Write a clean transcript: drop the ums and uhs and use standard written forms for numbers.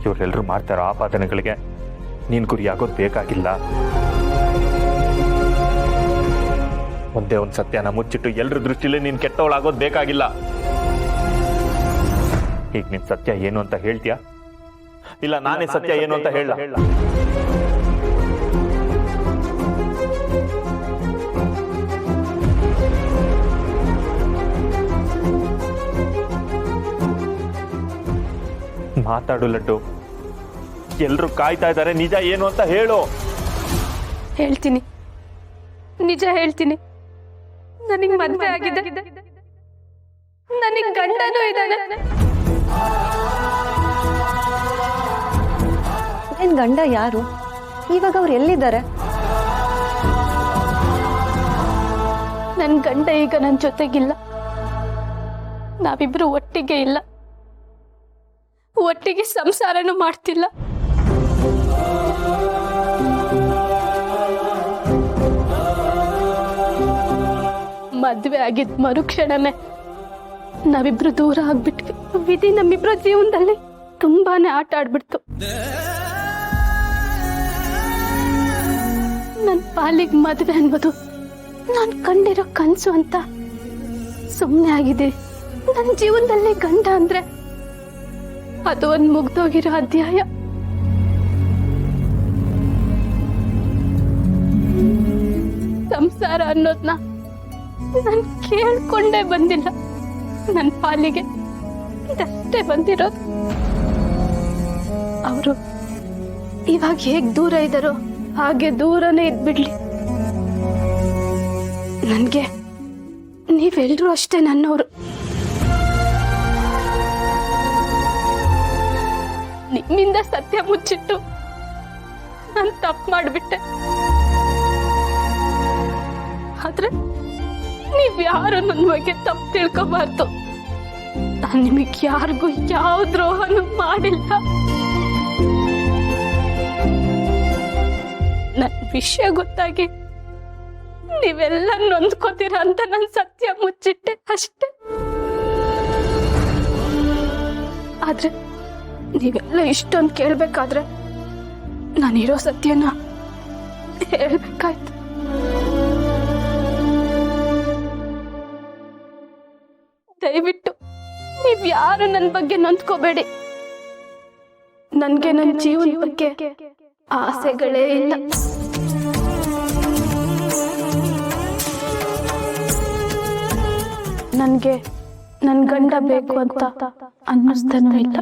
ಇವರೆಲ್ಲರೂ ಮಾಡ್ತಾರೋ ಆಪಾದನೆಗಳಿಗೆ ನೀನು ಗುರಿಯಾಗೋದು ಬೇಕಾಗಿಲ್ಲ. ಒಂದೇ ಒಂದು ಸತ್ಯನ ಮುಚ್ಚಿಟ್ಟು ಎಲ್ಲರ ದೃಷ್ಟಿಲಿ ನೀನು ಕೆಟ್ಟವಳಾಗೋದು ಬೇಕಾಗಿಲ್ಲ. ಈಗ ನಿನ್ ಸತ್ಯ ಏನು ಅಂತ ಹೇಳ್ತೀಯಾ, ಇಲ್ಲ ನಾನೇ ಸತ್ಯ ಏನು ಅಂತ ಹೇಳ? ಮಾತಾಡು ಲಡ್ಡು, ಎಲ್ರು ಕಾಯ್ತಾ ಇದ್ದಾರೆ, ನಿಜ ಏನು ಅಂತ ಹೇಳು. ಹೇಳ್ತೀನಿ, ನಿಜ ಹೇಳ್ತೀನಿ. ನನಗೆ ಮದುವೆ ಆಗಿದೆ, ನನಗೆ ಗಂಡನೂ ಇದ್ದಾನೆ. ನಿನ್ ಗಂಡ ಯಾರು? ಇವಾಗ ಅವ್ರು ಎಲ್ಲಿದ್ದಾರೆ? ನನ್ನ ಗಂಡ ಈಗ ನನ್ನ ಜೊತೆಗಿಲ್ಲ. ನಾವಿಬ್ರು ಒಟ್ಟಿಗೆ ಇಲ್ಲ, ಒಟ್ಟಿಗೆ ಸಂಸಾರನೂ ಮಾಡ್ತಿಲ್ಲ. ಮದ್ವೆ ಆಗಿದ್ ಮರುಕ್ಷಣನೇ ನಾವಿಬ್ರು ದೂರ ಆಗ್ಬಿಟ್ವಿ. ವಿಧಿ ನಮ್ಮಿಬ್ರ ಜೀವನದಲ್ಲಿ ತುಂಬಾನೇ ಆಟ ಆಡ್ಬಿಡ್ತು. ನನ್ ಪಾಲಿಗೆ ಮದ್ವೆ ಅನ್ಬೋದು ನಾನ್ ಕಂಡಿರೋ ಕನ್ಸು ಅಂತ ಸುಮ್ಮನೆ ಆಗಿದೆ. ನನ್ನ ಜೀವನದಲ್ಲಿ ಗಂಡ ಅಂದ್ರೆ ಅದು ಒಂದ್ ಮುಗ್ದೋಗಿರೋ ಅಧ್ಯಾಯ. ಸಂಸಾರ ಅನ್ನೋದ್ನ ನಾನು ಕೇಳ್ಕೊಂಡೇ ಬಂದಿಲ್ಲ. ನನ್ನ ಪಾಲಿಗೆ ಇದಷ್ಟೇ ಬಂದಿರೋದು. ಅವರು ಇವಾಗ ಹೇಗ್ ದೂರ ಇದ್ದಾರೋ ಹಾಗೆ ದೂರನೇ ಇದ್ಬಿಡ್ಲಿ. ನನ್ಗೆ ನೀವೆಲ್ರೂ ಅಷ್ಟೇ ನನ್ನವರು. ನಿಮ್ಮಿಂದ ಸತ್ಯ ಮುಚ್ಚಿಟ್ಟು ನಾನು ತಪ್ಪು ಮಾಡಿಬಿಟ್ಟೆ. ಆದ್ರೆ ನೀವ್ಯಾರು ನನ್ನ ಬಗ್ಗೆ ತಪ್ಪು ತಿಳ್ಕೋಬಾರ್ದು. ನಾನು ನಿಮಗೆ ಯಾರಿಗೂ ಯಾವ ದ್ರೋಹನೂ ಮಾಡಿಲ್ಲ. ನನ್ನ ವಿಷಯ ಗೊತ್ತಾಗಿ ನೀವೆಲ್ಲ ನೊಂದ್ಕೋತೀರ ಅಂತ ನಾನು ಸತ್ಯ ಮುಚ್ಚಿಟ್ಟೆ ಅಷ್ಟೆ. ಆದ್ರೆ ನೀವೆಲ್ಲ ಇಷ್ಟೊಂದು ಕೇಳ್ಬೇಕಾದ್ರೆ ನಾನಿರೋ ಸತ್ಯನ ಹೇಳ್ಬೇಕಾಯ್ತು. ದಯವಿಟ್ಟು ನೀವ್ಯಾರು ನನ್ನ ಬಗ್ಗೆ ನೊಂದ್ಕೋಬೇಡಿ. ನನ್ಗೆ ನನ್ನ ಜೀವನ ಬಗ್ಗೆ ಆಸೆಗಳೇ ಇಲ್ಲ. ನನ್ಗೆ ನನ್ ಗಂಡ ಬೇಕು ಅಂತ ಅನ್ನಿಸ್ತಾನೂ ಇಲ್ಲ.